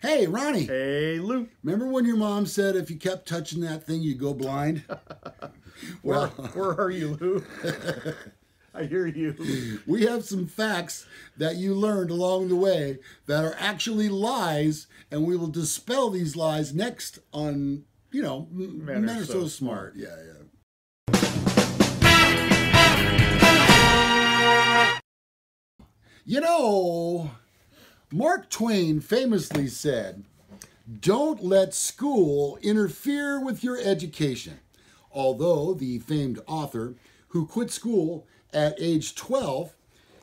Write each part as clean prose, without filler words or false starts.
Hey, Ronnie. Hey, Lou. Remember when your mom said if you kept touching that thing, you'd go blind? Where are you, Lou? I hear you. We have some facts that you learned along the way that are actually lies, and we will dispel these lies next on, Men Are So Smart. Yeah. Mark Twain famously said, "Don't let school interfere with your education." Although the famed author who quit school at age 12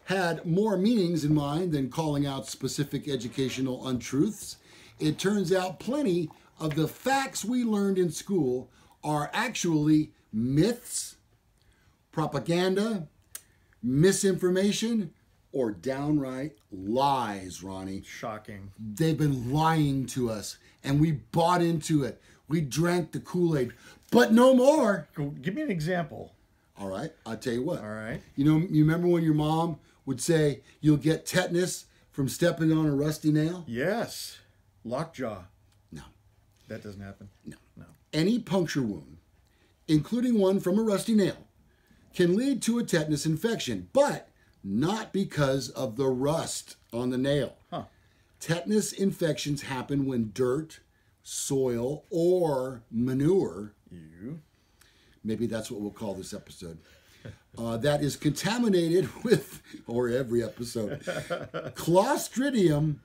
had more meanings in mind than calling out specific educational untruths, it turns out plenty of the facts we learned in school are actually myths, propaganda, misinformation, or downright lies, Ronnie. Shocking. They've been lying to us, and we bought into it. We drank the Kool-Aid, but no more. Give me an example. All right, I'll tell you what. All right. You remember when your mom would say, you'll get tetanus from stepping on a rusty nail? Yes. Lockjaw. No. That doesn't happen. No. No. Any puncture wound, including one from a rusty nail, can lead to a tetanus infection, but not because of the rust on the nail. Huh. Tetanus infections happen when dirt, soil, or manure, maybe that's what we'll call this episode, that is contaminated with, or every episode, Clostridium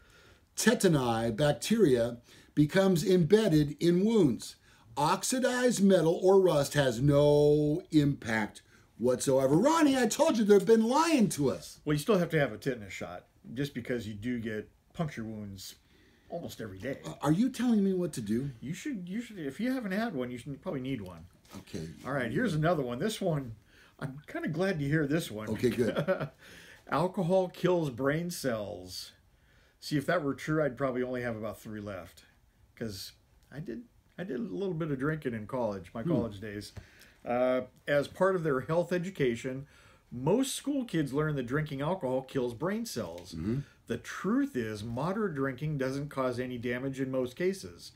tetani bacteria becomes embedded in wounds. Oxidized metal or rust has no impact whatsoever. Ronnie, I told you they've been lying to us. Well, you still have to have a tetanus shot, just because you do get puncture wounds almost every day. Are you telling me what to do? You should. If you haven't had one, you should probably need one. Okay. All right. Here's another one. This one, I'm kind of glad to hear this one. Okay, good. Alcohol kills brain cells. See, if that were true, I'd probably only have about 3 left, because I did a little bit of drinking in college, my college days. As part of their health education, most school kids learn that drinking alcohol kills brain cells. Mm-hmm. The truth is, moderate drinking doesn't cause any damage in most cases.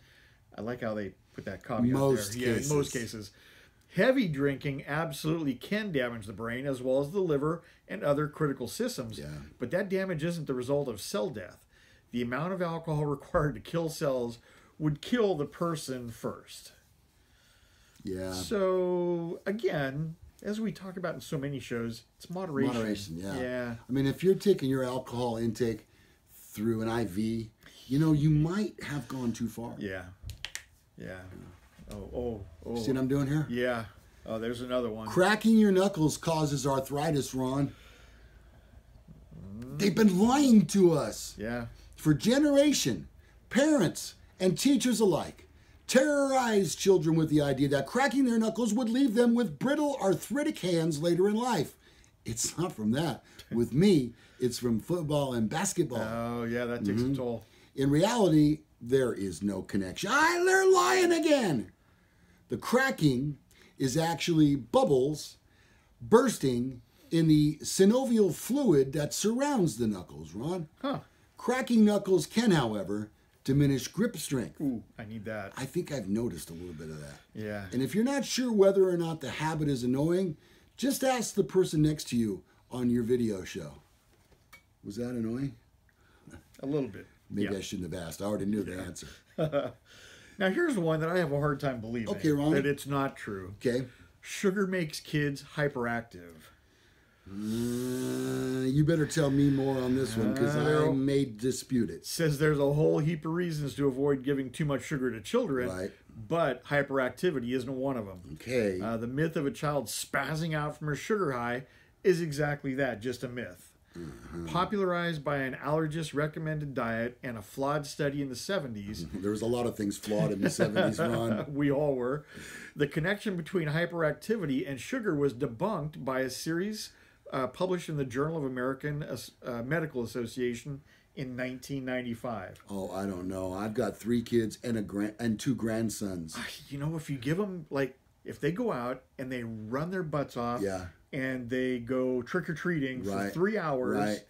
I like how they put that caveat there. Yeah, in most cases. Heavy drinking absolutely can damage the brain as well as the liver and other critical systems. Yeah. But that damage isn't the result of cell death. The amount of alcohol required to kill cells would kill the person first. Yeah. So, again, as we talk about in so many shows, it's moderation. Moderation, yeah. Yeah. I mean, if you're taking your alcohol intake through an IV, you might have gone too far. Yeah. Yeah. Oh. See what I'm doing here? Yeah. Oh, there's another one. Cracking your knuckles causes arthritis, Ron. They've been lying to us. Yeah. For generation, parents and teachers alike terrorized children with the idea that cracking their knuckles would leave them with brittle, arthritic hands later in life. It's not from that. With me, it's from football and basketball. Oh, yeah, that takes a toll. In reality, there is no connection. They're lying again. The cracking is actually bubbles bursting in the synovial fluid that surrounds the knuckles, Ron. Huh. Cracking knuckles can, however, diminish grip strength. Ooh, I need that. I think I've noticed a little bit of that. Yeah. And if you're not sure whether or not the habit is annoying, just ask the person next to you on your video show. Was that annoying? A little bit. Maybe I shouldn't have asked. I already knew the answer. Now, here's one that I have a hard time believing. Okay, Ron. That it's not true. Okay. Sugar makes kids hyperactive. You better tell me more on this one, because I may dispute it. Says there's a whole heap of reasons to avoid giving too much sugar to children, Right. but hyperactivity isn't one of them. Okay. The myth of a child spazzing out from a sugar high is exactly that, just a myth. Popularized by an allergist recommended diet and a flawed study in the 70s. There was a lot of things flawed in the 70s, Ron. We all were. The connection between hyperactivity and sugar was debunked by a series published in the Journal of American Medical Association in 1995. Oh, I don't know. I've got 3 kids and 2 grandsons. If you give them, if they go out and they run their butts off, and they go trick-or-treating for 3 hours,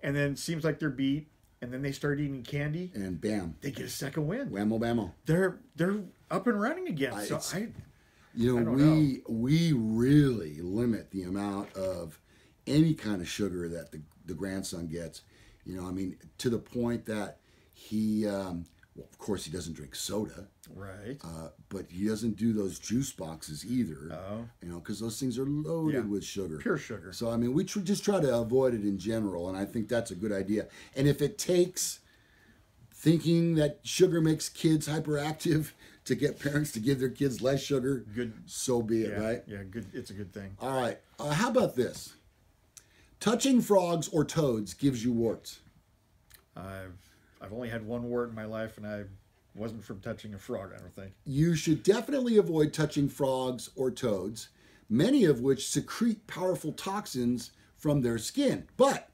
and then it seems like they're beat, and then they start eating candy, and bam, they get a second wind. whammo bammo. They're up and running again. You know, I don't know. we really limit the amount of any kind of sugar that the grandson gets. You know, I mean, to the point that he, well, of course, he doesn't drink soda. Right. But he doesn't do those juice boxes either. Oh. You know, because those things are loaded with sugar. Pure sugar. So, I mean, we just try to avoid it in general, and I think that's a good idea. And if it takes thinking that sugar makes kids hyperactive to get parents to give their kids less sugar, good, so be it, right? Yeah, good. It's a good thing. All right. How about this? Touching frogs or toads gives you warts. I've only had one wart in my life, and I wasn't from touching a frog, I don't think. You should definitely avoid touching frogs or toads, many of which secrete powerful toxins from their skin. But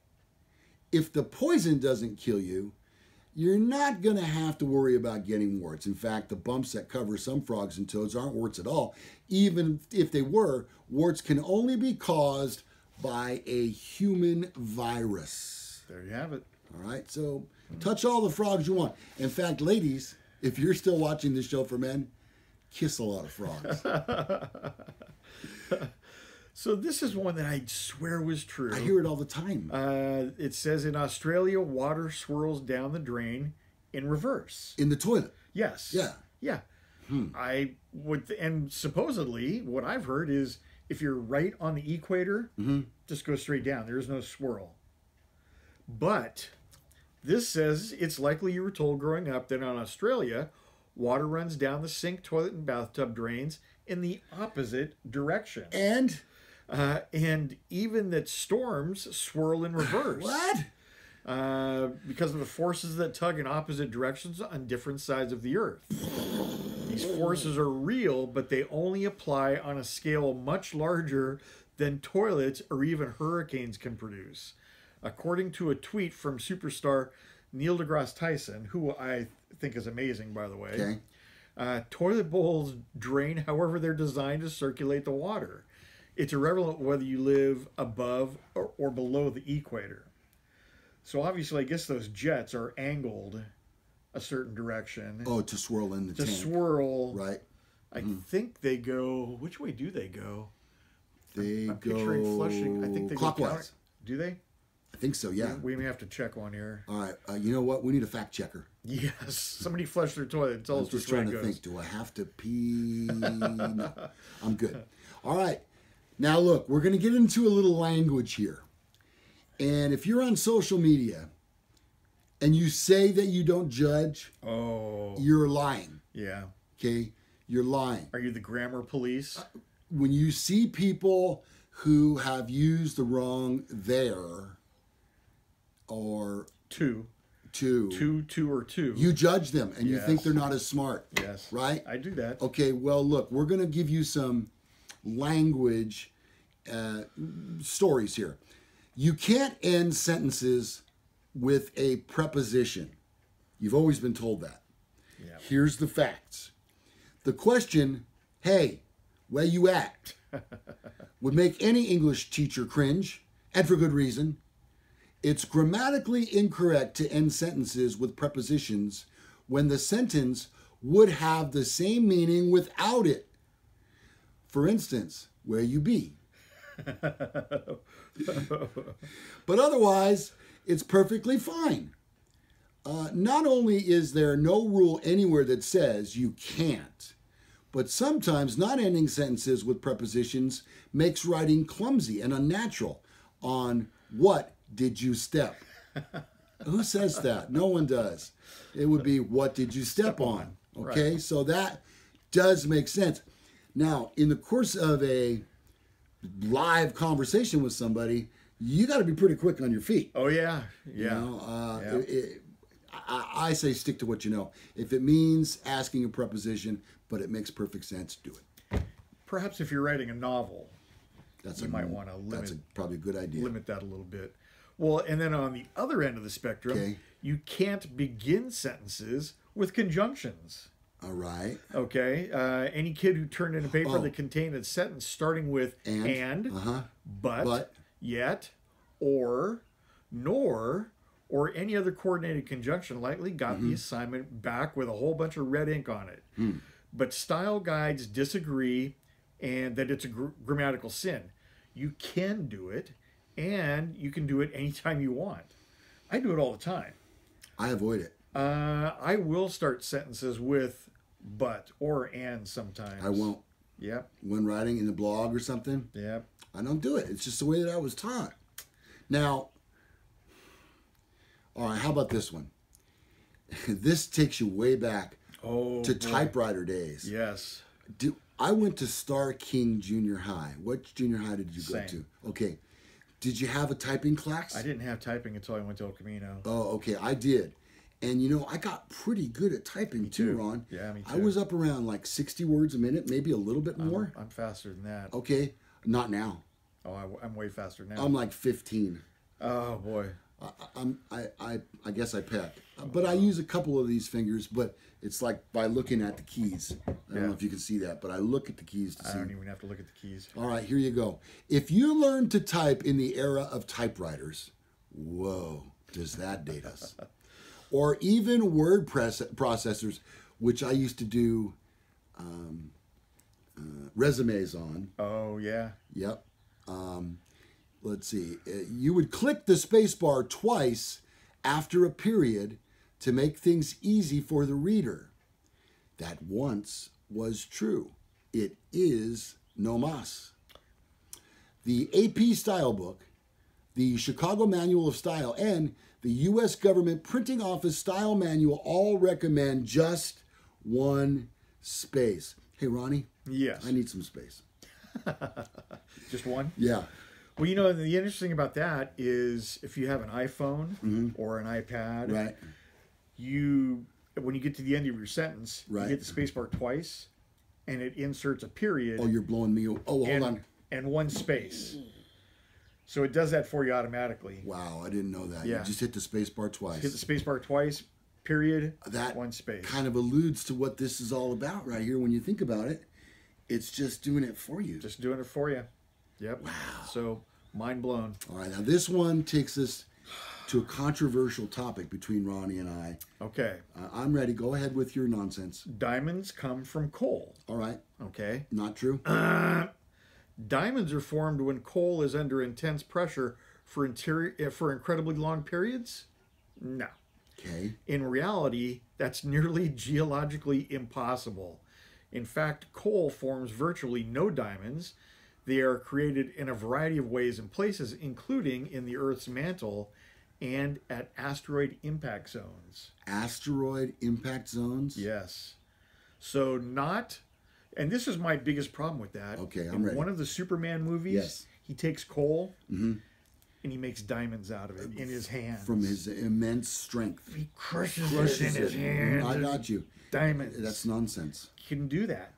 if the poison doesn't kill you, you're not going to have to worry about getting warts. In fact, the bumps that cover some frogs and toads aren't warts at all. Even if they were, warts can only be caused by a human virus. There you have it. All right, so touch all the frogs you want. In fact, ladies, if you're still watching this show for men, kiss a lot of frogs. So this is one that I swear was true. I hear it all the time. It says in Australia, water swirls down the drain in reverse. In the toilet. Yes. Yeah. Yeah. I would, and supposedly what I've heard is if you're right on the equator, just go straight down. There is no swirl. But this says it's likely you were told growing up that in Australia, water runs down the sink, toilet, and bathtub drains in the opposite direction. And even that storms swirl in reverse. What? Because of the forces that tug in opposite directions on different sides of the earth. These forces are real, but they only apply on a scale much larger than toilets or even hurricanes can produce. According to a tweet from superstar Neil deGrasse Tyson, who I think is amazing, by the way, toilet bowls drain however they're designed to circulate the water. It's irrelevant whether you live above or below the equator. So obviously, I guess those jets are angled a certain direction. Oh, to swirl in the tank. To swirl. Right. I think they go, which way do they go? They I'm go picturing flushing. I think they clockwise. go counter. Do they? I think so, yeah. We may have to check one here. All right. You know what? We need a fact checker. Yes. Somebody flush their toilet. Tell us Just which way trying it to goes. think, do I have to pee? No, I'm good. All right. Now, look, we're going to get into a little language here. And if you're on social media and you say that you don't judge, you're lying. Yeah. Okay? You're lying. Are you the grammar police? When you see people who have used the wrong there or Two, or two. you judge them and you Yes. think they're not as smart. Yes. Right? I do that. Okay, well, look, we're going to give you some language stories here. You can't end sentences with a preposition. You've always been told that. Yeah. Here's the facts. The question, hey, where you at, would make any English teacher cringe, and for good reason. It's grammatically incorrect to end sentences with prepositions when the sentence would have the same meaning without it. For instance, where you be. But otherwise, it's perfectly fine. Not only is there no rule anywhere that says you can't, but sometimes not ending sentences with prepositions makes writing clumsy and unnatural. On what did you step? Who says that? No one does. It would be, what did you step on? Okay, Right. So that does make sense. Now, in the course of a live conversation with somebody, you got to be pretty quick on your feet. Oh, yeah. Yeah. You know, Yeah. I say stick to what you know. If it means asking a preposition, but it makes perfect sense, do it. Perhaps if you're writing a novel, You might want to limit probably a good idea. limit that a little bit. Well, and then on the other end of the spectrum, Okay. you can't begin sentences with conjunctions. All right. Okay. Any kid who turned in a paper Oh. that contained a sentence starting with And, but, yet, or, nor, or any other coordinated conjunction likely got the assignment back with a whole bunch of red ink on it. But style guides disagree and that it's a grammatical sin. You can do it, and you can do it anytime you want. I do it all the time. I avoid it. I will start sentences with but or and sometimes. I won't. Yep. When writing in the blog or something, Yep. I don't do it. It's just the way that I was taught. Now, all right, how about this one? This takes you way back to typewriter days. Yes. I went to Star King Junior High. What junior high did you go Same. to? Okay. Did you have a typing class? I didn't have typing until I went to El Camino. Oh, okay. I did. And, you know, I got pretty good at typing too, Ron. Yeah, me too. I was up around like 60 words a minute, maybe a little bit more. I'm faster than that. Okay. Not now. Oh, I'm way faster now. I'm like 15. Oh, boy. I guess I peck. But I use a couple of these fingers, but it's like by looking at the keys. I don't know if you can see that, but I look at the keys to see. I don't even have to look at the keys. All right, here you go. If you learn to type in the era of typewriters, whoa, does that date us? Or even word processors, which I used to do resumes on. Oh, yeah. Yep. Let's see. You would click the spacebar twice after a period to make things easy for the reader. That once was true. It is no mas. The AP Style Book, the Chicago Manual of Style, and the U.S. Government Printing Office Style Manual all recommend just one space. Hey, Ronnie? Yes. I need some space. Just one? Yeah. Well, you know, the interesting about that is if you have an iPhone or an iPad, Right. When you get to the end of your sentence, Right. you hit the spacebar twice, and it inserts a period. Oh, you're blowing me. Oh, hold on. And one space. So it does that for you automatically. Wow, I didn't know that. Yeah. You just hit the space bar twice. Hit the spacebar twice, period, That one space. kind of alludes to what this is all about right here when you think about it. It's just doing it for you. Just doing it for you. Yep. Wow. So, mind blown. All right, now this one takes us to a controversial topic between Ronnie and I. Okay. I'm ready. Go ahead with your nonsense. Diamonds come from coal. All right. Okay. Not true? Diamonds are formed when coal is under intense pressure for incredibly long periods? No. Okay. In reality, that's nearly geologically impossible. In fact, coal forms virtually no diamonds. They are created in a variety of ways and places, including in the Earth's mantle and at asteroid impact zones. Asteroid impact zones? Yes. So and this is my biggest problem with that. Okay, I'm in ready. One of the Superman movies, Yes. he takes coal and he makes diamonds out of it in his hands. From his immense strength. He crushes it in his hands. I got you. Diamonds. That's nonsense. He can do that.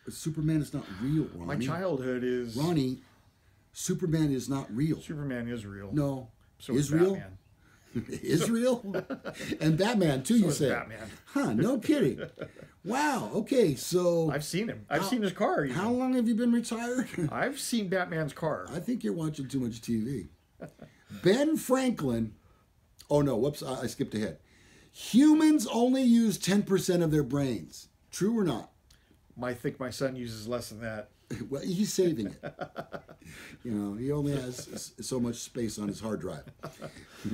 Superman is not real, Ronnie. My childhood is... Ronnie, Superman is not real. Superman is real. No. So is Israel? Batman. Israel? And Batman, too, you is say? Batman. Huh, no kidding. Wow, okay, so... I've seen him. I've seen his car. Even. How long have you been retired? I've seen Batman's car. I think you're watching too much TV. Ben Franklin... Oh, no, whoops, I skipped ahead. Humans only use 10% of their brains. True or not? I think my son uses less than that. Well, he's saving it. You know, he only has so much space on his hard drive.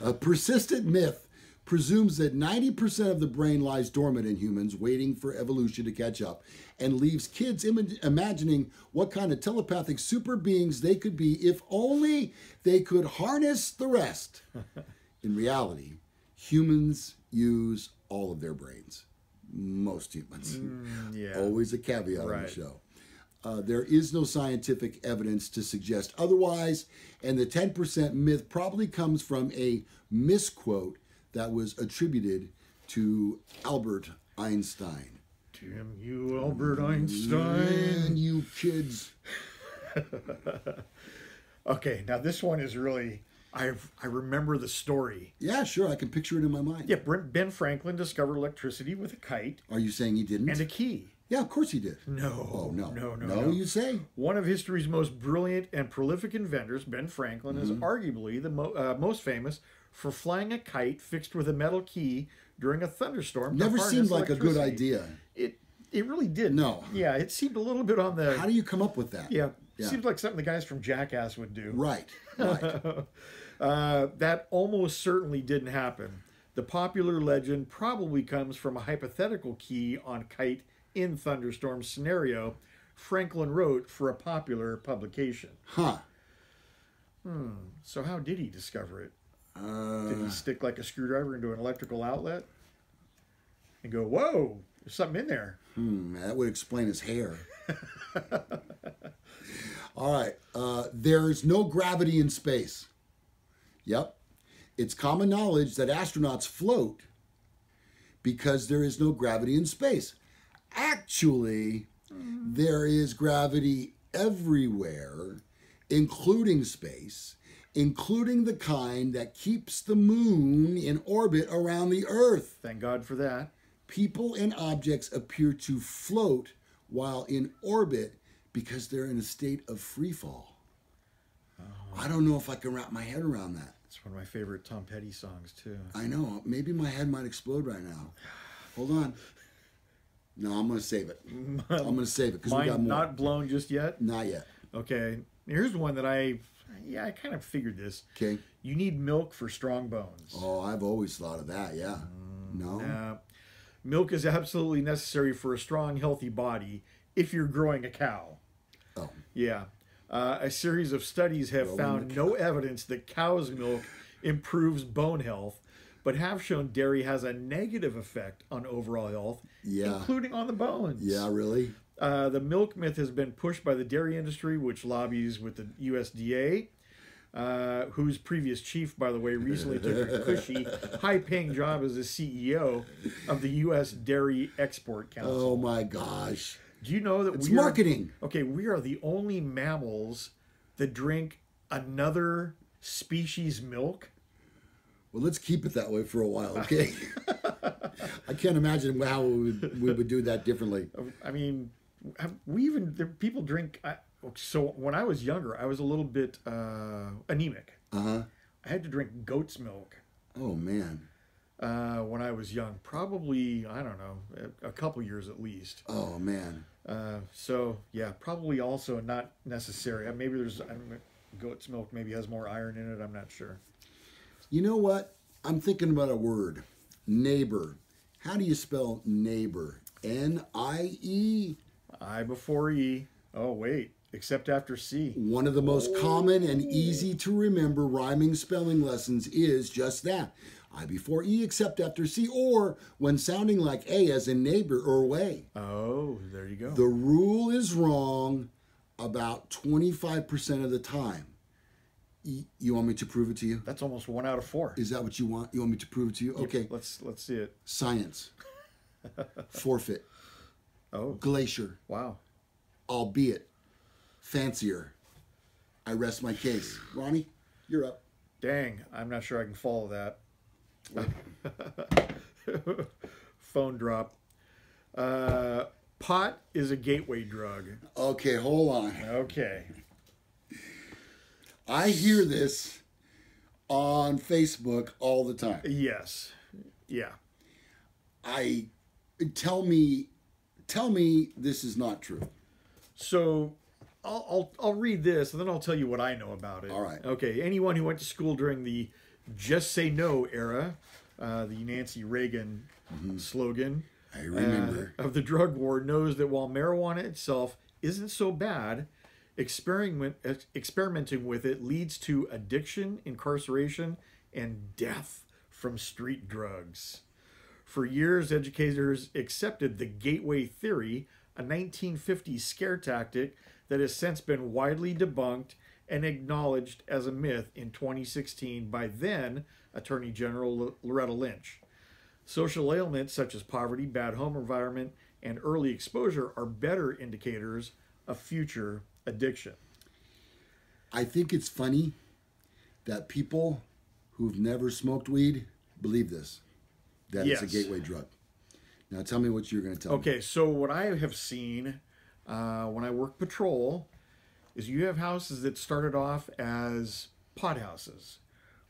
A persistent myth presumes that 90% of the brain lies dormant in humans, waiting for evolution to catch up, and leaves kids imagining what kind of telepathic super beings they could be if only they could harness the rest. In reality, humans use all of their brains. Most humans. Yeah. Always a caveat on Right. the show. There is no scientific evidence to suggest otherwise, and the 10% myth probably comes from a misquote that was attributed to Albert Einstein. Damn you, Albert Einstein. Man, you kids. Okay, now this one is really... I remember the story. Yeah, sure, I can picture it in my mind. Yeah, Ben Franklin discovered electricity with a kite Are you saying he didn't? and a key. Yeah, of course he did. No. Oh, no. No, you say? One of history's most brilliant and prolific inventors, Ben Franklin, is arguably the most famous for flying a kite fixed with a metal key during a thunderstorm. Never seemed like a good electricity. idea. It really did. No. Yeah, it seemed a little bit on the... How do you come up with that? Yeah, seems like something the guys from Jackass would do. Right. That almost certainly didn't happen. The popular legend probably comes from a hypothetical key on kite in thunderstorm scenario Franklin wrote for a popular publication. Huh. So how did he discover it? Did he stick like a screwdriver into an electrical outlet and go, whoa, there's something in there? That would explain his hair. All right. There's no gravity in space. Yep. It's common knowledge that astronauts float because there is no gravity in space. Actually, there is gravity everywhere, including space, including the kind that keeps the moon in orbit around the Earth. Thank God for that. People and objects appear to float while in orbit because they're in a state of free fall. I don't know if I can wrap my head around that. It's one of my favorite Tom Petty songs, too. I know. Maybe my head might explode right now. Hold on. No, I'm going to save it. I'm going to save it because we got more. Not blown just yet? Not yet. Okay. Here's one that I kind of figured this. Okay. You need milk for strong bones. Oh, I've always thought of that, yeah. No? Milk is absolutely necessary for a strong, healthy body if you're growing a cow. Oh. Yeah. A series of studies have found no evidence that cow's milk improves bone health, but have shown dairy has a negative effect on overall health, including on the bones. Yeah, really? The milk myth has been pushed by the dairy industry, which lobbies with the USDA, whose previous chief, by the way, recently took a cushy, high-paying job as the CEO of the U.S. Dairy Export Council. Oh, my gosh. Do you know that it's marketing? We are the only mammals that drink another species' milk. Well, let's keep it that way for a while, okay? I can't imagine how we would do that differently. I mean, people drink. So when I was younger, I was a little bit anemic. I had to drink goat's milk. Oh, man. When I was young, probably, I don't know, a couple years at least. Oh, man. So, yeah, probably also not necessary. Maybe goat's milk maybe has more iron in it. I'm not sure. You know what? I'm thinking about a word. Neighbor. How do you spell neighbor? N-I-E? I before E. Oh, wait. Except after C. One of the most common and easy to remember rhyming spelling lessons is just that. I before E except after C, or when sounding like A as in neighbor or way. Oh, there you go. The rule is wrong about 25% of the time. You want me to prove it to you? That's almost 1 out of 4. Is that what you want? You want me to prove it to you? Okay. Let's see it. Science. Forfeit. Oh. Glacier. Wow. Albeit. Fancier. I rest my case. Ronnie, you're up. Dang, I'm not sure I can follow that. Phone drop. Pot is a gateway drug. Okay, hold on. Okay. I hear this on Facebook all the time. Yes. Yeah. Tell me this is not true. So I'll read this and then I'll tell you what I know about it. All right. Okay. Anyone who went to school during the Just Say No era, the Nancy Reagan slogan, I remember, of the drug war knows that while marijuana itself isn't so bad, experimenting with it leads to addiction, incarceration, and death from street drugs. For years, educators accepted the gateway theory, a 1950s scare tactic that has since been widely debunked and acknowledged as a myth in 2016 by then Attorney General Loretta Lynch. Social ailments such as poverty, bad home environment, and early exposure are better indicators of future addiction. I think it's funny that people who've never smoked weed believe this, that it's a gateway drug. Now tell me what you're going to tell me. Okay, so what I have seen when I work patrol is you have houses that started off as pot houses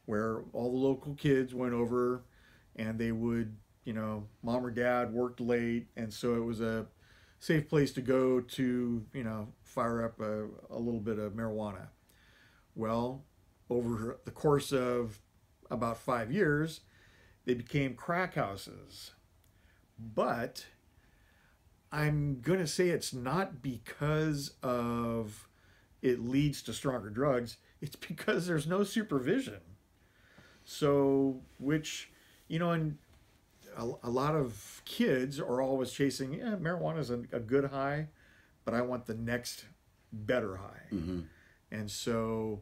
where all the local kids went over and they would, mom or dad worked late. And so it was a safe place to go to, fire up a little bit of marijuana. Well, over the course of about 5 years, they became crack houses. But I'm going to say it's not because of it leads to stronger drugs. It's because there's no supervision. So, which, and a lot of kids are always chasing, marijuana is a good high, but I want the next better high. Mm-hmm. And so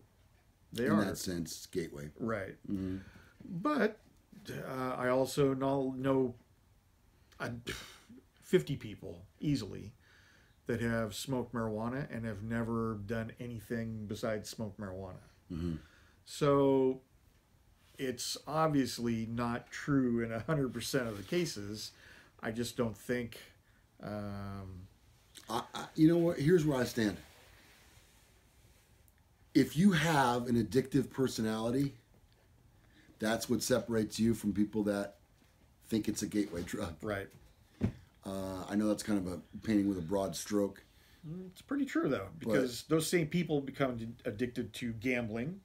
they in are. In that sense, gateway. Right. Mm-hmm. But I also know 50 people easily that have smoked marijuana and have never done anything besides smoke marijuana. Mm-hmm. So it's obviously not true in 100% of the cases. I just don't think. You know what? Here's where I stand. If you have an addictive personality, that's what separates you from people that think it's a gateway drug. Right. I know that's kind of a painting with a broad stroke. It's pretty true, though, because those same people become addicted to gambling,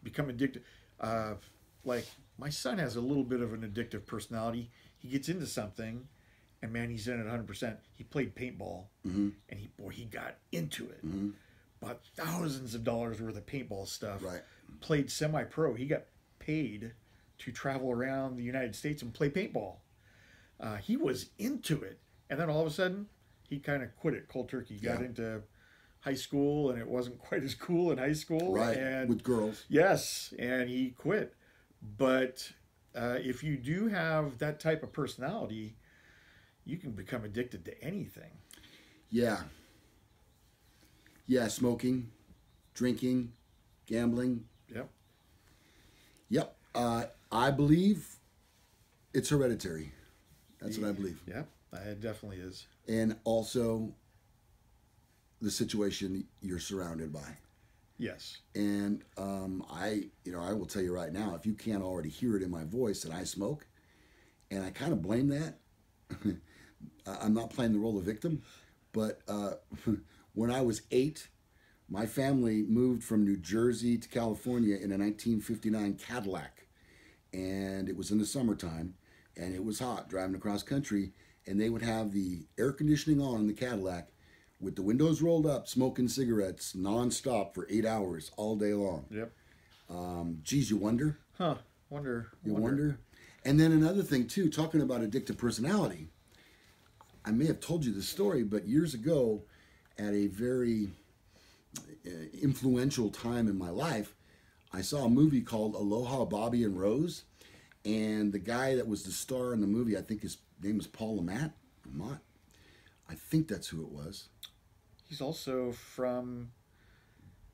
become addicted. Like, my son has a little bit of an addictive personality. He gets into something, and man, he's in it 100%. He played paintball, and he got into it. Bought thousands of dollars worth of paintball stuff. Right. Played semi-pro. He got paid to travel around the United States and play paintball. He was into it, and then all of a sudden, he kind of quit it cold turkey. Got into high school, and it wasn't quite as cool in high school. Right, and with girls. Yes, and he quit. But if you do have that type of personality, you can become addicted to anything. Yeah. Yeah, smoking, drinking, gambling. Yep. Yep. I believe it's hereditary. That's what I believe. Yep, it definitely is. And also the situation you're surrounded by. Yes. And I will tell you right now, if you can't already hear it in my voice, that I smoke, and I kind of blame that. I'm not playing the role of victim, but when I was 8, my family moved from New Jersey to California in a 1959 Cadillac, and it was in the summertime, and it was hot driving across country, and they would have the air conditioning on in the Cadillac with the windows rolled up, smoking cigarettes nonstop for 8 hours all day long. Yep. Geez, you wonder? Huh. You wonder? And then another thing, too, talking about addictive personality. I may have told you this story, but years ago, at a very influential time in my life, I saw a movie called Aloha, Bobby and Rose. And the guy that was the star in the movie, I think his name was Paul Lamont. I think that's who it was. He's also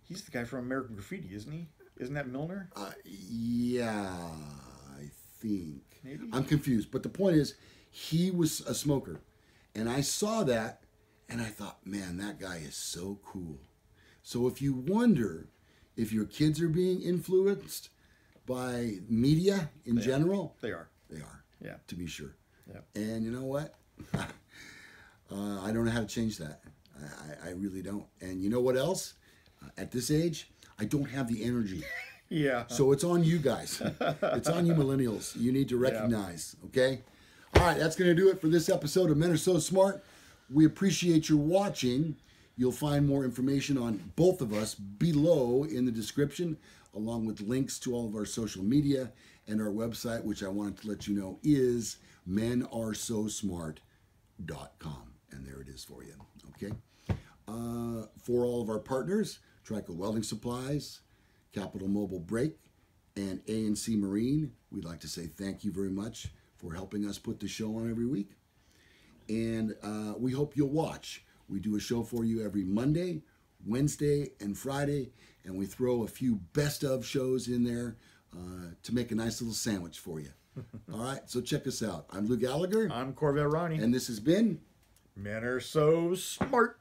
he's the guy from American Graffiti, isn't he? Isn't that Milner? Yeah, I think. Maybe. I'm confused. But the point is, he was a smoker. And I saw that, and I thought, man, that guy is so cool. So if you wonder if your kids are being influenced by media in general. They are. They are. Yeah. To be sure. Yeah. And you know what? I don't know how to change that. I really don't. And you know what else? At this age, I don't have the energy. Yeah. So it's on you guys. It's on you millennials. You need to recognize, okay? All right, that's going to do it for this episode of Men Are So Smart. We appreciate your watching. You'll find more information on both of us below in the description, along with links to all of our social media and our website, which I wanted to let you know is menaresosmart.com. And there it is for you, okay? For all of our partners, Trico Welding Supplies, Capital Mobile Brake, and A&C Marine, we'd like to say thank you very much for helping us put the show on every week. And we hope you'll watch. We do a show for you every Monday, Wednesday, and Friday, and we throw a few best of shows in there to make a nice little sandwich for you. All right, so check us out. I'm Lou Gallagher. I'm Corvette Ronnie. And this has been Men Are So Smart.